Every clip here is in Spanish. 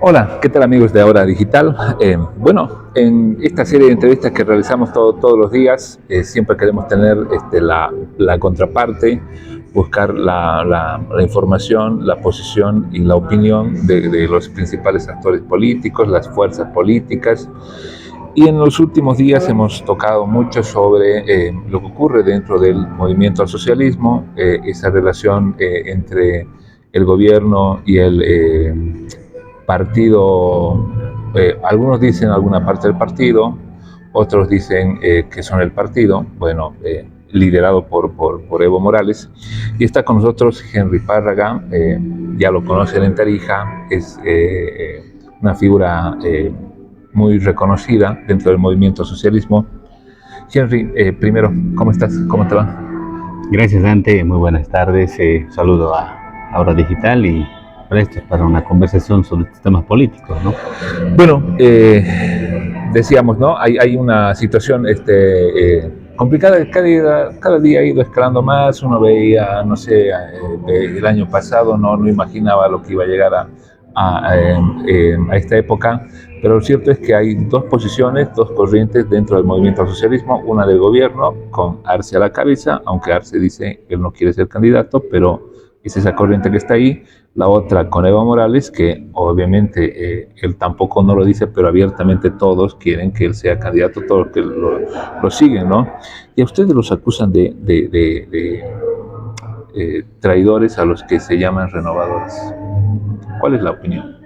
Hola, ¿qué tal amigos de Ahora Digital? En esta serie de entrevistas que realizamos todos los días, siempre queremos tener la contraparte, buscar la información, la posición y la opinión de los principales actores políticos, las fuerzas políticas. Y en los últimos días hemos tocado mucho sobre lo que ocurre dentro del movimiento al socialismo, esa relación entre el gobierno y el partido. Algunos dicen alguna parte del partido, otros dicen que son el partido, liderado por Evo Morales. Y está con nosotros Henry Párraga, ya lo conocen en Tarija, es una figura muy reconocida dentro del movimiento socialismo. Henry, primero, ¿cómo estás? ¿Cómo te va? Gracias, Dante. Muy buenas tardes. Saludo a Ahora Digital y prestos para una conversación sobre estos temas políticos, ¿no? Bueno, decíamos, ¿no? Hay una situación complicada, cada día ha ido escalando más. Uno veía, no sé, el año pasado no imaginaba lo que iba a llegar a esta época, pero lo cierto es que hay dos posiciones, dos corrientes dentro del movimiento al socialismo, una del gobierno con Arce a la cabeza, aunque Arce dice que él no quiere ser candidato, pero es esa corriente que está ahí. La otra con Evo Morales, que obviamente él tampoco no lo dice, pero abiertamente todos quieren que él sea candidato, todos los que lo siguen, ¿no? Y a ustedes los acusan de traidores a los que se llaman renovadores. ¿Cuál es la opinión?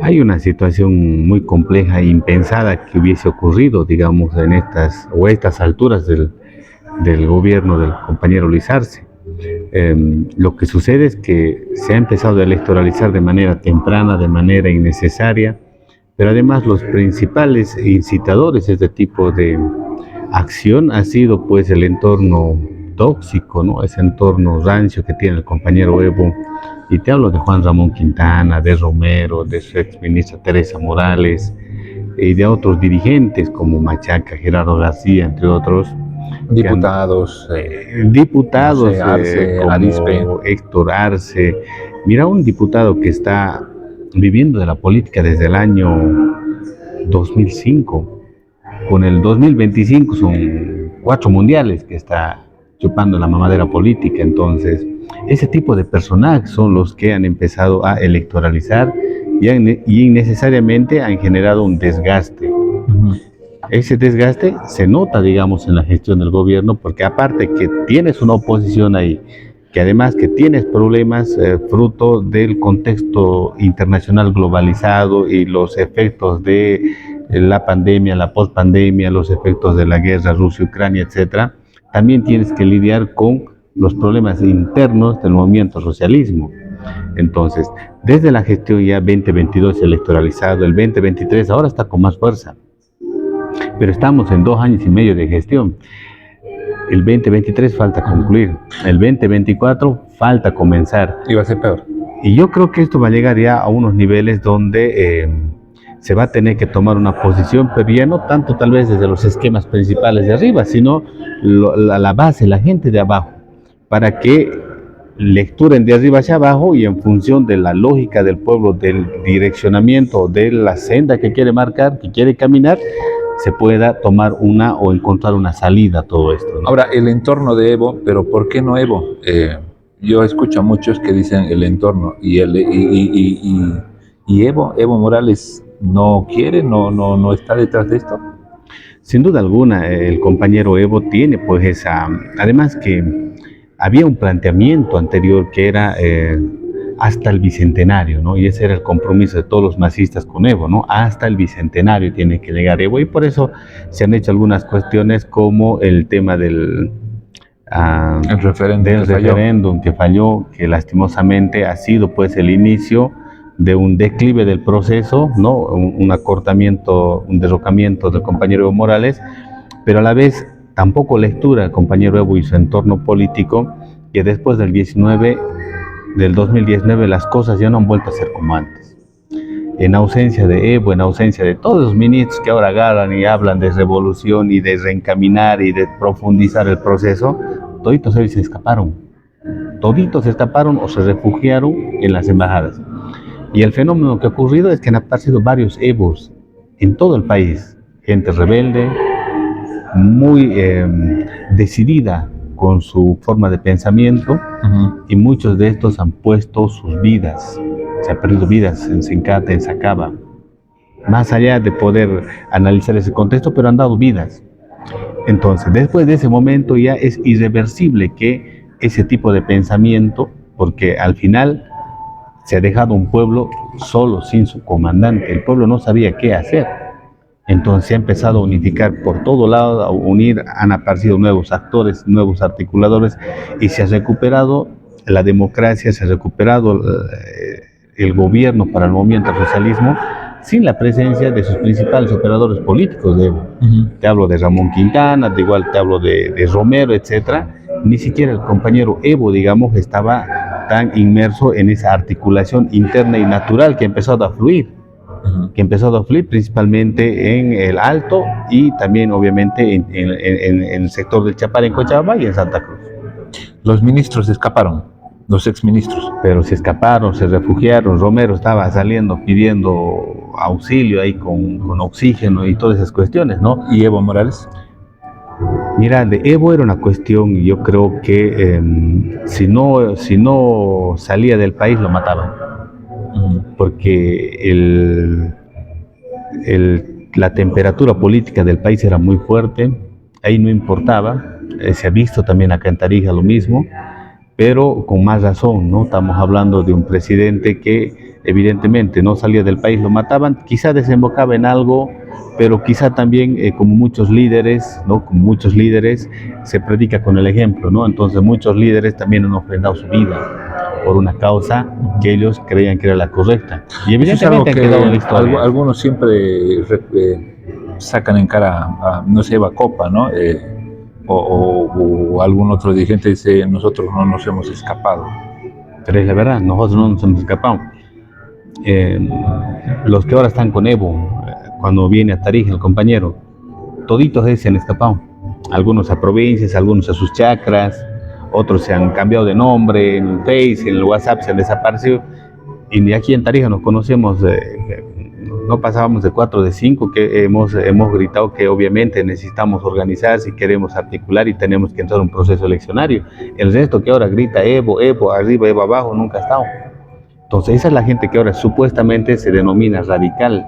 Hay una situación muy compleja e impensada que hubiese ocurrido, digamos, en estas alturas del gobierno del compañero Luis Arce. Lo que sucede es que se ha empezado a electoralizar de manera temprana, de manera innecesaria, pero además los principales incitadores de este tipo de acción ha sido pues el entorno tóxico, ¿no? Ese entorno rancio que tiene el compañero Evo. Y te hablo de Juan Ramón Quintana, de Romero, de su ex ministra Teresa Morales y de otros dirigentes como Machaca, Gerardo García, entre otros. Diputados, Diputados no sé, Arce, como Arispe. Héctor Arce. Mira, un diputado que está viviendo de la política desde el año 2005. Con el 2025 son 4 mundiales que está chupando la mamadera política. Entonces, ese tipo de personajes son los que han empezado a electoralizar y innecesariamente han generado un desgaste. Ese desgaste se nota, digamos, en la gestión del gobierno, porque aparte que tienes una oposición ahí, que además que tienes problemas fruto del contexto internacional globalizado y los efectos de la pandemia, la pospandemia, los efectos de la guerra Rusia-Ucrania, etcétera, también tienes que lidiar con los problemas internos del movimiento socialismo. Entonces, desde la gestión ya 2022 electoralizado, el 2023 ahora está con más fuerza, pero estamos en 2 años y medio de gestión. El 2023 falta concluir, el 2024 falta comenzar. Y va a ser peor. Y yo creo que esto va a llegar ya a unos niveles donde se va a tener que tomar una posición, pero ya no tanto tal vez desde los esquemas principales de arriba, sino la base, la gente de abajo, para que lecturen de arriba hacia abajo y en función de la lógica del pueblo, del direccionamiento, de la senda que quiere marcar, que quiere caminar, se pueda tomar una o encontrar una salida a todo esto, ¿no? Ahora, el entorno de Evo, pero ¿por qué no Evo? Yo escucho a muchos que dicen el entorno y Evo Morales no quiere, no está detrás de esto. Sin duda alguna, el compañero Evo tiene pues además que había un planteamiento anterior que era hasta el bicentenario, ¿no? Y ese era el compromiso de todos los masistas con Evo, ¿no? Hasta el bicentenario tiene que llegar Evo, y por eso se han hecho algunas cuestiones como el tema del referéndum que falló, que lastimosamente ha sido pues el inicio de un declive del proceso, ¿no? Un acortamiento, un derrocamiento del compañero Evo Morales, pero a la vez tampoco lectura al compañero Evo y su entorno político, que después del 2019 las cosas ya no han vuelto a ser como antes. En ausencia de Evo, en ausencia de todos los ministros que ahora agarran y hablan de revolución y de reencaminar y de profundizar el proceso, toditos ellos se escaparon o se refugiaron en las embajadas. Y el fenómeno que ha ocurrido es que han aparecido varios Evos en todo el país, gente rebelde, muy decidida con su forma de pensamiento, y muchos de estos han puesto sus vidas, se han perdido vidas en Sencata, en Sacaba, más allá de poder analizar ese contexto, pero han dado vidas. Entonces, después de ese momento ya es irreversible que ese tipo de pensamiento, porque al final se ha dejado un pueblo solo, sin su comandante, el pueblo no sabía qué hacer. Entonces se ha empezado a unificar por todo lado, a unir, han aparecido nuevos actores, nuevos articuladores, y se ha recuperado la democracia, se ha recuperado el gobierno para el movimiento al socialismo, sin la presencia de sus principales operadores políticos de Evo. Te hablo de Ramón Quintana, de igual te hablo de Romero, etcétera. Ni siquiera el compañero Evo, digamos, estaba tan inmerso en esa articulación interna y natural que ha empezado a fluir. Que ha empezado a fluir principalmente en el Alto y también obviamente en el sector del Chapare, en Cochabamba y en Santa Cruz. Los ministros escaparon, los exministros. Pero se escaparon, se refugiaron. Romero estaba saliendo pidiendo auxilio ahí con oxígeno y todas esas cuestiones, ¿no? ¿Y Evo Morales? Mira, de Evo era una cuestión, yo creo que si no salía del país lo mataban. Porque la temperatura política del país era muy fuerte, ahí no importaba, se ha visto también acá en Tarija lo mismo, pero con más razón, ¿no? Estamos hablando de un presidente que evidentemente no salía del país, lo mataban, quizá desembocaba en algo, pero quizá también como muchos líderes, ¿no? Como muchos líderes se predica con el ejemplo, ¿no? Entonces muchos líderes también han ofrendado su vida por una causa que ellos creían que era la correcta. Y evidentemente han quedado en la historia. Algunos siempre sacan en cara a, no sé, Eva Copa, ¿no? O algún otro dirigente dice, nosotros no nos hemos escapado. Pero es la verdad, nosotros no nos hemos escapado. Los que ahora están con Evo, cuando viene a Tarija el compañero, toditos se han escapado. Algunos a provincias, algunos a sus chacras, otros se han cambiado de nombre, en Face, en el WhatsApp se han desaparecido. Y de aquí en Tarija nos conocemos, no pasábamos de 4 de 5, que hemos gritado que obviamente necesitamos organizar si queremos articular y tenemos que entrar a un proceso eleccionario. El resto que ahora grita Evo, Evo arriba, Evo abajo, nunca ha estado. Entonces esa es la gente que ahora supuestamente se denomina radical.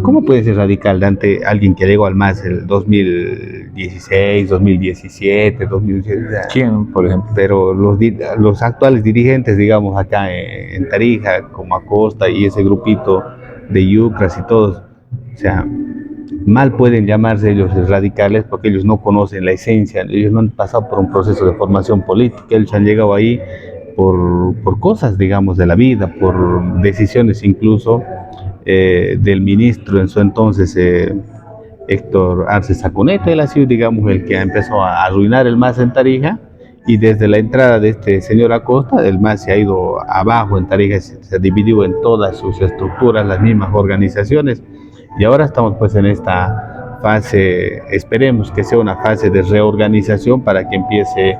¿Cómo puede ser radical ante alguien que llegó al MAS el 2016, 2017, 2017? ¿Quién, por ejemplo? Pero los actuales dirigentes, digamos, acá en Tarija, como Acosta y ese grupito de Yucras y todos, o sea, mal pueden llamarse ellos radicales porque ellos no conocen la esencia, ellos no han pasado por un proceso de formación política, ellos han llegado ahí por cosas, digamos, de la vida, por decisiones incluso del ministro en su entonces, Héctor Arce Sacuneta. Él ha sido, digamos, el que empezó a arruinar el MAS en Tarija, y desde la entrada de este señor Acosta, el MAS se ha ido abajo en Tarija, se dividió en todas sus estructuras, las mismas organizaciones, y ahora estamos pues en esta fase, esperemos que sea una fase de reorganización para que empiece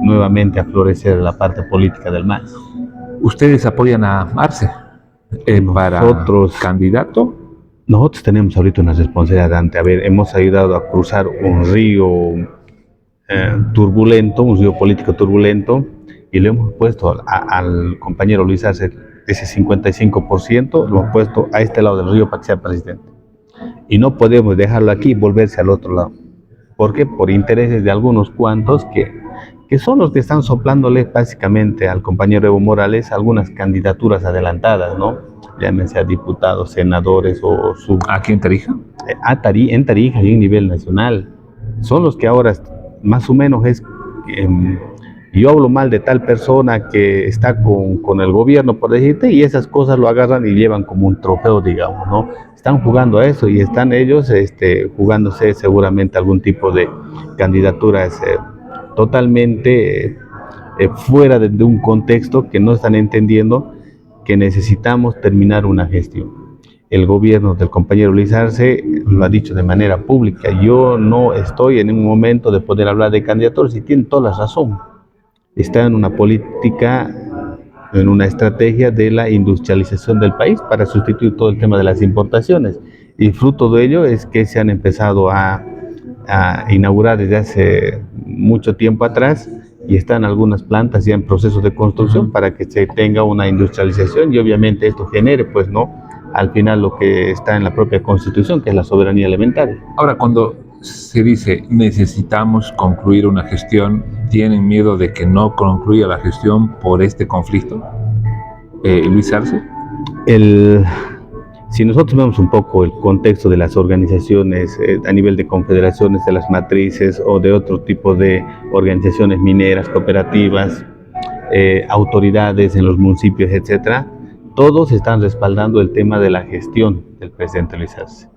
nuevamente a florecer la parte política del MAS. ¿Ustedes apoyan a Arce para candidato? Nosotros tenemos ahorita una responsabilidad hemos ayudado a cruzar un río turbulento, un río político turbulento, y le hemos puesto al compañero Luis Arce ese 55%, lo hemos puesto a este lado del río para que sea presidente. Y no podemos dejarlo aquí y volverse al otro lado. ¿Por qué? Por intereses de algunos cuantos que son los que están soplándole básicamente al compañero Evo Morales algunas candidaturas adelantadas, ¿no? Llámense a diputados, senadores o ¿Aquí en Tarija? En Tarija y en nivel nacional. Son los que ahora más o menos yo hablo mal de tal persona que está con el gobierno, por decirte, y esas cosas lo agarran y llevan como un trofeo, digamos, ¿no? Están jugando a eso y están ellos jugándose seguramente algún tipo de candidaturas totalmente fuera de un contexto, que no están entendiendo que necesitamos terminar una gestión. El gobierno del compañero Luis Arce lo ha dicho de manera pública. Yo no estoy en un momento de poder hablar de candidaturas, y tiene toda la razón. Está en una política en una estrategia de la industrialización del país para sustituir todo el tema de las importaciones. Y fruto de ello es que se han empezado a inaugurar desde hace mucho tiempo atrás y están algunas plantas ya en proceso de construcción para que se tenga una industrialización y obviamente esto genere, pues, ¿no?, al final lo que está en la propia Constitución, que es la soberanía alimentaria. Ahora, cuando se dice necesitamos concluir una gestión, ¿tienen miedo de que no concluya la gestión por este conflicto? Luis Arce. Si nosotros vemos un poco el contexto de las organizaciones a nivel de confederaciones de las matrices o de otro tipo de organizaciones mineras, cooperativas, autoridades en los municipios, etcétera, todos están respaldando el tema de la gestión del presidente Luis Arce,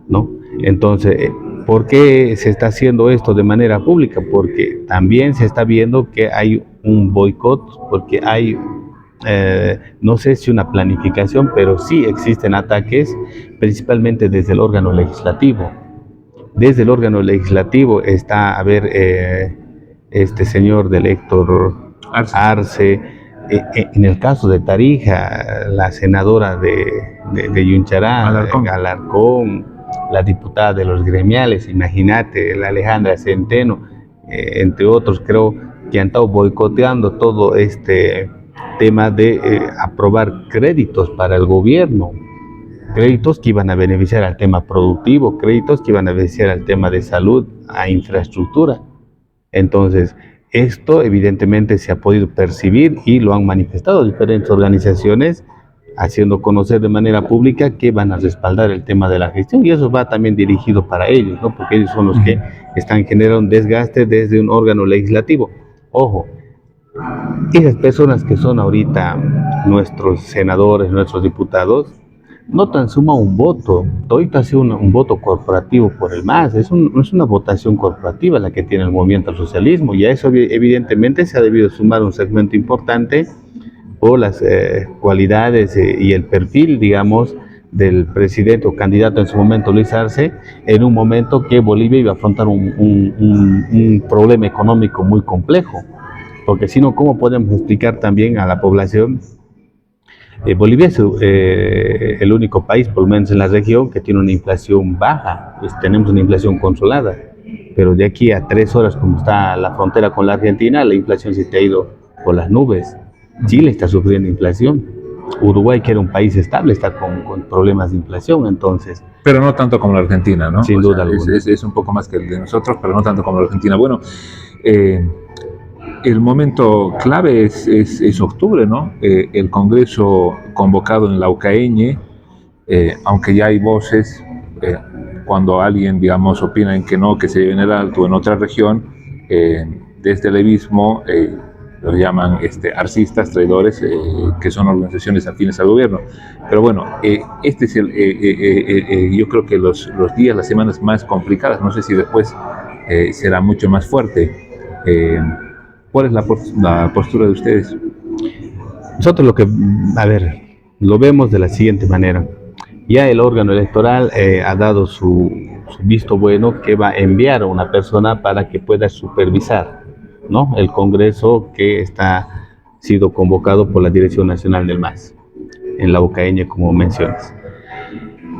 ¿no? Entonces, ¿por qué se está haciendo esto de manera pública? Porque también se está viendo que hay un boicot, porque hay, no sé si una planificación, pero sí existen ataques, principalmente desde el órgano legislativo. Desde el órgano legislativo está, a ver, este señor del Héctor Arce. En el caso de Tarija, la senadora de Yunchará, Alarcón, la diputada de los gremiales, imagínate, la Alejandra Centeno, entre otros, creo que han estado boicoteando todo este tema de aprobar créditos para el gobierno, créditos que iban a beneficiar al tema productivo, créditos que iban a beneficiar al tema de salud, a infraestructura. Entonces, esto evidentemente se ha podido percibir y lo han manifestado diferentes organizaciones, haciendo conocer de manera pública que van a respaldar el tema de la gestión, y eso va también dirigido para ellos, ¿no?, porque ellos son los que están generando un desgaste desde un órgano legislativo. Ojo, esas personas que son ahorita nuestros senadores, nuestros diputados, no tan suma un voto, ahorita ha sido un voto corporativo por el MAS, es una votación corporativa la que tiene el movimiento al socialismo, y a eso evidentemente se ha debido sumar un segmento importante por las cualidades y el perfil, digamos, del presidente o candidato en su momento, Luis Arce, en un momento que Bolivia iba a afrontar un problema económico muy complejo, porque si no, ¿cómo podemos explicar también a la población? Bolivia es el único país, por lo menos en la región, que tiene una inflación baja, pues tenemos una inflación controlada, pero de aquí a 3 horas, como está la frontera con la Argentina, la inflación se te ha ido por las nubes. Chile está sufriendo inflación, Uruguay, que era un país estable, está con problemas de inflación, entonces... Pero no tanto como la Argentina, ¿no? Sin duda alguna. Es un poco más que el de nosotros, pero no tanto como la Argentina. Bueno, el momento clave es octubre, ¿no? El Congreso convocado en Laucaeñe, aunque ya hay voces, cuando alguien, digamos, opina en que no, que se lleven el alto en otra región, desde el levismo los llaman arcistas, traidores, que son organizaciones afines al gobierno. Pero bueno, este es yo creo que los días, las semanas más complicadas, no sé si después será mucho más fuerte. ¿Cuál es la postura de ustedes? Nosotros lo vemos de la siguiente manera. Ya el órgano electoral ha dado su visto bueno, que va a enviar a una persona para que pueda supervisar, ¿no?, el Congreso que está sido convocado por la Dirección Nacional del MAS, en Laucaeñe, como mencionas.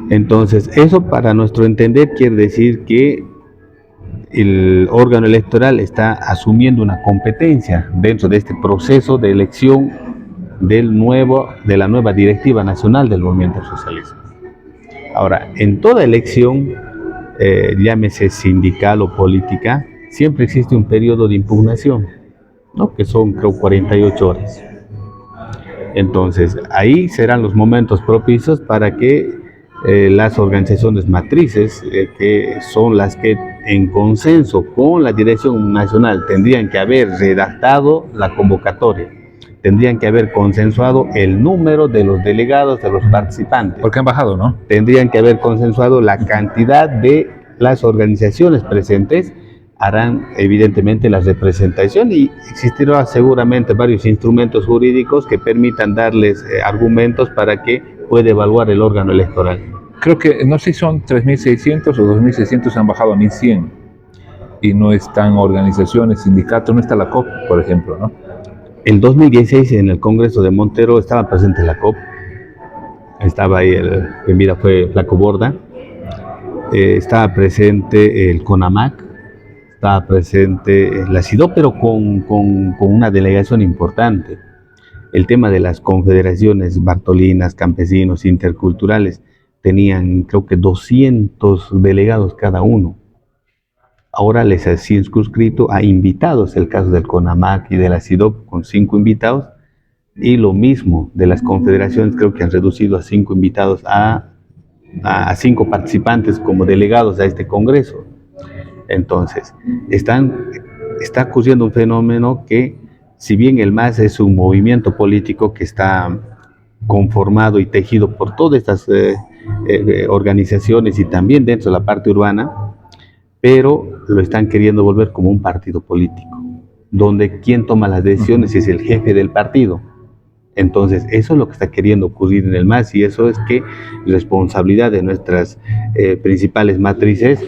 Entonces, eso, para nuestro entender, quiere decir que el órgano electoral está asumiendo una competencia dentro de este proceso de elección de la nueva directiva nacional del movimiento socialismo. Ahora, en toda elección, llámese sindical o política, siempre existe un periodo de impugnación, ¿no?, que son, creo, 48 horas. Entonces, ahí serán los momentos propicios para que las organizaciones matrices, que son las que en consenso con la Dirección Nacional tendrían que haber redactado la convocatoria, tendrían que haber consensuado el número de los delegados, de los participantes. Porque han bajado, ¿no? Tendrían que haber consensuado la cantidad de las organizaciones presentes, harán evidentemente la representación y existirán seguramente varios instrumentos jurídicos que permitan darles argumentos para que pueda evaluar el órgano electoral. Creo que, no sé si son 3.600 o 2.600, han bajado a 1.100. Y no están organizaciones, sindicatos, no está la COP, por ejemplo, ¿no? El 2016 en el Congreso de Montero estaba presente la COP, estaba ahí, en vida fue Flaco Borda, estaba presente el CONAMAC, estaba presente la CIDO, pero con una delegación importante. El tema de las confederaciones bartolinas, campesinos, interculturales, tenían creo que 200 delegados cada uno. Ahora les ha circunscrito a invitados, el caso del CONAMAC y de la CIDOP con 5 invitados, y lo mismo de las confederaciones, creo que han reducido a 5 invitados a 5 participantes como delegados a este congreso. Entonces, está ocurriendo un fenómeno que, si bien el MAS es un movimiento político que está conformado y tejido por todas estas organizaciones y también dentro de la parte urbana, pero lo están queriendo volver como un partido político, donde quien toma las decisiones es el jefe del partido. Entonces, eso es lo que está queriendo ocurrir en el MAS, y eso es que responsabilidad de nuestras principales matrices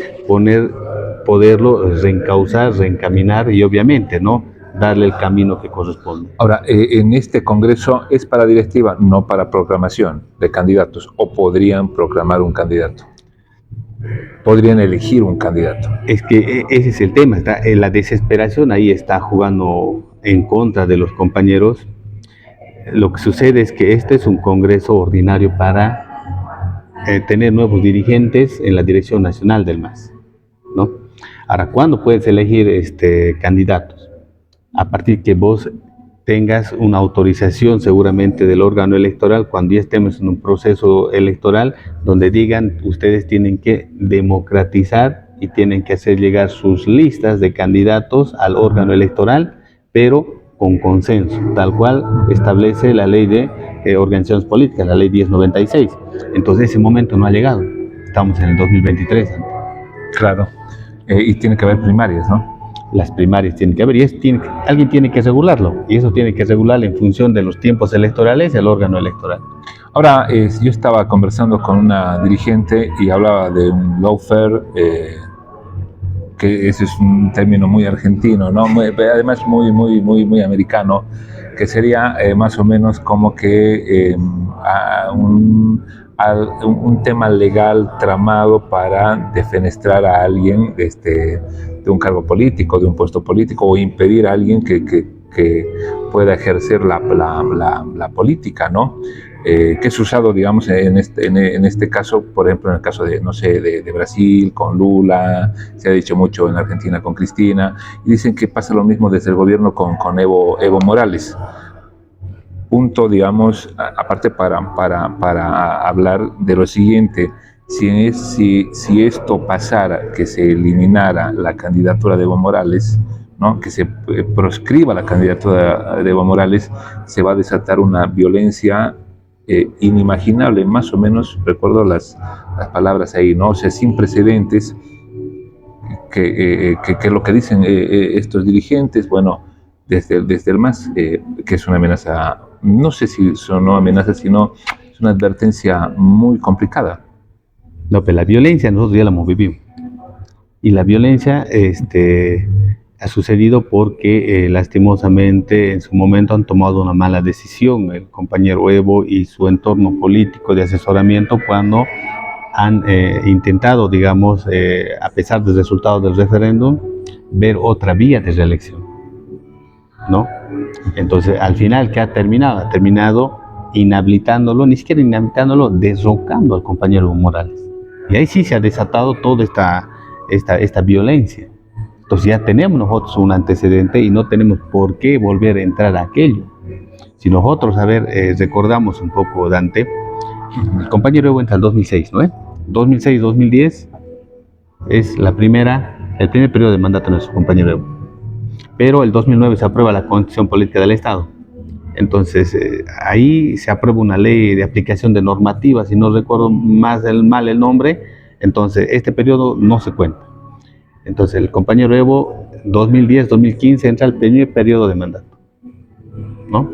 poderlo reencauzar, reencaminar y obviamente, ¿no?, darle el camino que corresponde. Ahora, en este congreso es para directiva, no para proclamación de candidatos, o podrían proclamar un candidato. Podrían elegir un candidato. Es que ese es el tema, la desesperación ahí está jugando en contra de los compañeros. Lo que sucede es que este es un congreso ordinario para tener nuevos dirigentes en la dirección nacional del MAS, ¿no? Ahora, ¿cuándo puedes elegir candidatos? A partir que vos tengas una autorización seguramente del órgano electoral, cuando ya estemos en un proceso electoral donde digan ustedes tienen que democratizar y tienen que hacer llegar sus listas de candidatos al órgano electoral, pero con consenso, tal cual establece la ley de organizaciones políticas, la ley 1096. Entonces ese momento no ha llegado, estamos en el 2023. Claro, y tiene que haber primarias, ¿no? Las primarias tienen que haber, y alguien tiene que regularlo, y eso tiene que regularlo en función de los tiempos electorales y el órgano electoral. Ahora, yo estaba conversando con una dirigente y hablaba de un lawfare, que ese es un término muy argentino, ¿no? Además muy americano, que sería más o menos como que un tema legal tramado para defenestrar a alguien de un cargo político, de un puesto político, o impedir a alguien que pueda ejercer la política, ¿no? Que es usado, digamos, en este caso, por ejemplo, en el caso de, no sé, de Brasil, con Lula, se ha dicho mucho en Argentina con Cristina, y dicen que pasa lo mismo desde el gobierno con Evo Morales. Punto, digamos, aparte para hablar de lo siguiente: si esto pasara, que se eliminara la candidatura de Evo Morales, ¿no?, que se proscriba la candidatura de Evo Morales, se va a desatar una violencia inimaginable, más o menos, recuerdo las palabras ahí, ¿no? O sea, sin precedentes, que lo que dicen estos dirigentes, bueno, desde el MAS, que es una amenaza, no sé si son no amenazas, sino es una advertencia muy complicada. No, pero la violencia nosotros ya la hemos vivido, y la violencia ha sucedido porque lastimosamente en su momento han tomado una mala decisión el compañero Evo y su entorno político de asesoramiento cuando han intentado, digamos, a pesar del resultado del referéndum, ver otra vía de reelección, ¿no? Entonces, al final, ¿qué ha terminado? Ha terminado inhabilitándolo, ni siquiera inhabilitándolo, derrocando al compañero Evo Morales. Y ahí sí se ha desatado toda esta violencia. Entonces ya tenemos nosotros un antecedente y no tenemos por qué volver a entrar a aquello. Si nosotros, recordamos un poco, Dante, el compañero Evo entra al 2006, ¿no? 2006-2010 es el primer periodo de mandato de nuestro compañero Evo. Pero el 2009 se aprueba la Constitución Política del Estado. Entonces, ahí se aprueba una ley de aplicación de normativas, si no recuerdo mal el nombre. Entonces, este periodo no se cuenta. Entonces, el compañero Evo, 2010-2015, entra al primer periodo de mandato, ¿no?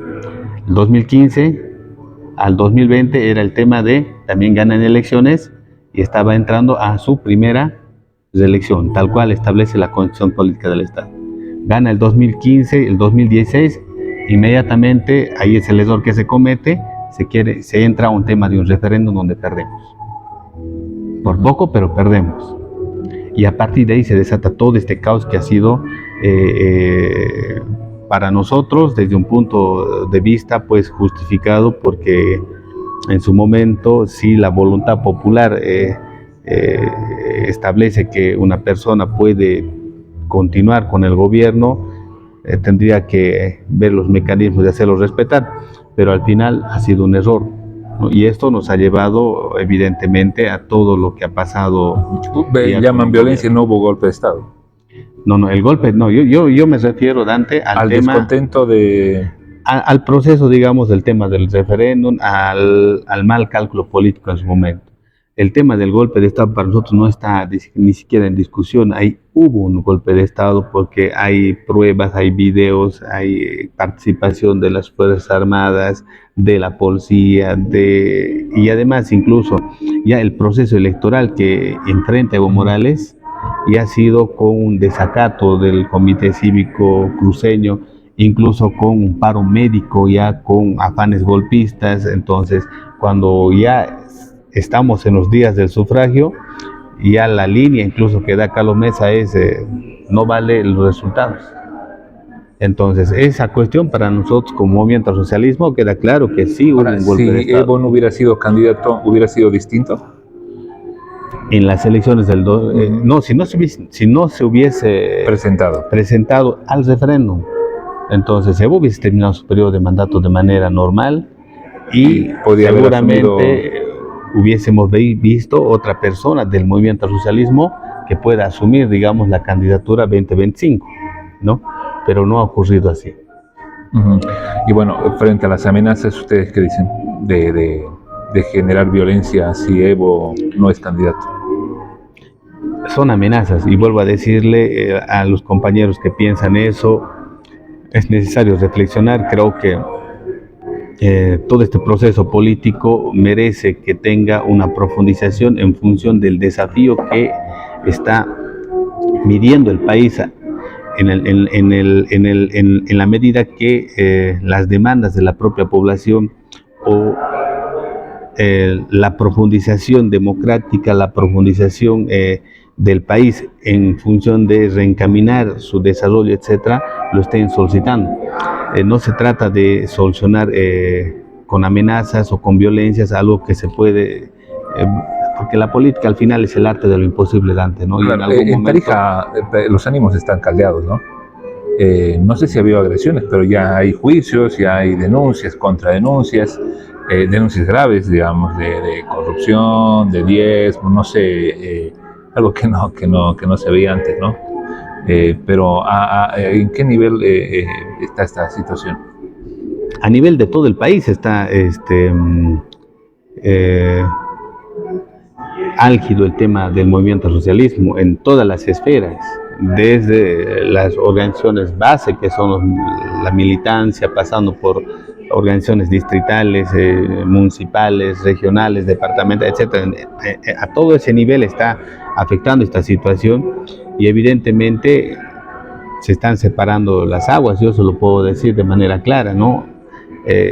El 2015 al 2020 era el tema de, también ganan elecciones, y estaba entrando a su primera reelección, tal cual establece la Constitución Política del Estado. Gana el 2015, el 2016, inmediatamente ahí es el error que se comete, se entra a un tema de un referéndum donde perdemos. Por poco, pero perdemos. Y a partir de ahí se desata todo este caos que ha sido para nosotros, desde un punto de vista, pues justificado, porque en su momento, si la voluntad popular establece que una persona puede continuar con el gobierno, tendría que ver los mecanismos de hacerlo respetar, pero al final ha sido un error, ¿no? Y esto nos ha llevado evidentemente a todo lo que ha pasado. Llaman violencia y no hubo golpe de Estado. No, el golpe, no, yo me refiero, Dante, al tema, descontento de... al proceso, digamos, del tema del referéndum, al mal cálculo político en su momento. El tema del golpe de Estado para nosotros no está ni siquiera en discusión. Hubo un golpe de Estado porque hay pruebas, hay videos, hay participación de las Fuerzas Armadas, de la policía, y además incluso ya el proceso electoral que enfrenta Evo Morales ya ha sido con un desacato del Comité Cívico Cruceño, incluso con un paro médico, ya con afanes golpistas. Entonces, cuando ya estamos en los días del sufragio, ya la línea incluso que da Carlos Mesa es no vale los resultados. Entonces, esa cuestión para nosotros como movimiento al socialismo queda claro que sí hubo un golpe de Estado. Si Evo no hubiera sido candidato, ¿hubiera sido distinto? En las elecciones del... no, si no se hubiese presentado al referéndum, entonces Evo hubiese terminado su periodo de mandato de manera normal y seguramente hubiésemos visto otra persona del movimiento al socialismo que pueda asumir, digamos, la candidatura 2025, ¿no? Pero no ha ocurrido así. Y bueno, frente a las amenazas, ¿ustedes qué dicen de generar violencia si Evo no es candidato? Son amenazas, y vuelvo a decirle a los compañeros que piensan eso, es necesario reflexionar. Creo que todo este proceso político merece que tenga una profundización en función del desafío que está midiendo el país en la medida que las demandas de la propia población o la profundización democrática, la profundización del país en función de reencaminar su desarrollo, etcétera, lo estén solicitando. No se trata de solucionar con amenazas o con violencias algo que se puede, porque la política al final es el arte de lo imposible, Dante, ¿no? Claro, y en Tarija los ánimos están caldeados, ¿no? No sé si ha habido agresiones, pero ya hay juicios, ya hay denuncias, contradenuncias, denuncias graves, digamos, de corrupción, de diezmo, no sé, algo que no se veía antes, ¿no? Pero ¿en qué nivel está esta situación? A nivel de todo el país está álgido el tema del movimiento al socialismo en todas las esferas, desde las organizaciones base, que son la militancia, pasando por organizaciones distritales, municipales, regionales, departamentales, etcétera. A todo ese nivel está afectando esta situación, y evidentemente se están separando las aguas. Yo se lo puedo decir de manera clara, ¿no?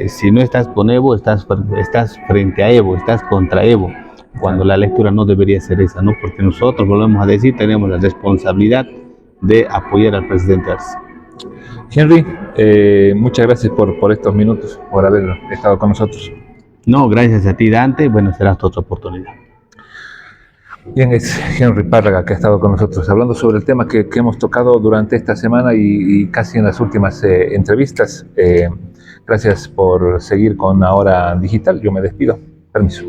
Si no estás con Evo, estás frente a Evo, estás contra Evo, cuando la lectura no debería ser esa, ¿no? Porque nosotros, volvemos a decir, tenemos la responsabilidad de apoyar al presidente Arce. Henry, muchas gracias por estos minutos, por haber estado con nosotros. No, gracias a ti, Dante. Bueno, será hasta otra oportunidad. Bien, es Henry Párraga que ha estado con nosotros hablando sobre el tema que hemos tocado durante esta semana y casi en las últimas entrevistas. Gracias por seguir con Ahora Digital. Yo me despido. Permiso.